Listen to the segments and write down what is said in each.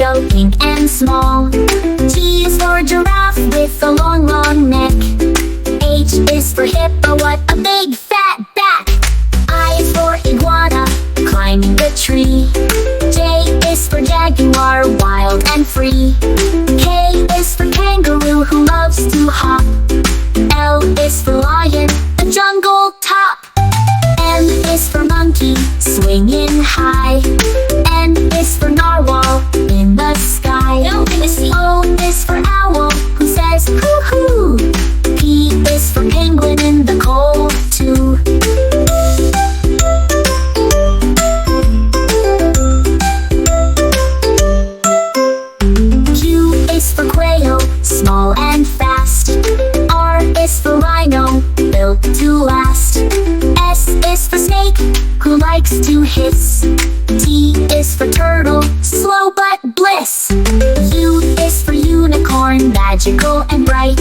flamingo, pink and small. G is for giraffe with a long, long neck. H is for hippo, what a big fat back. I is for iguana, climbing the tree. J is for jaguar, wild and free. K is for kangaroo, who loves to hop. L is for lion, a jungle top. M is for monkey, swinging high. N is for narwhal, in the sky. O is for owl, who says hoo-hoo. P is for penguin, in the cold too. Q is for quail, small and fast. R is for rhino, built to last. S is for snake, who likes to hiss. T is for turtle, slow but bliss. U is for unicorn, magical and bright.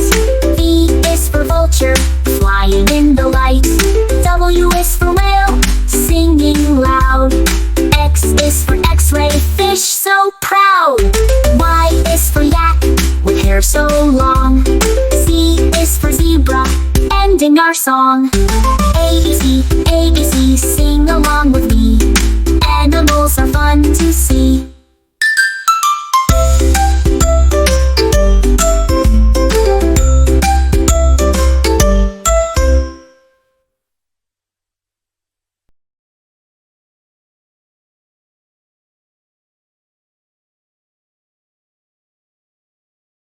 V is for vulture, flying in the light. W is for whale, singing loud. X is for x-ray, fish so proud. Y is for yak, with hair so long. Z is for zebra, ending our song. ABC, ABC, sing along with me. Animals are fun to see.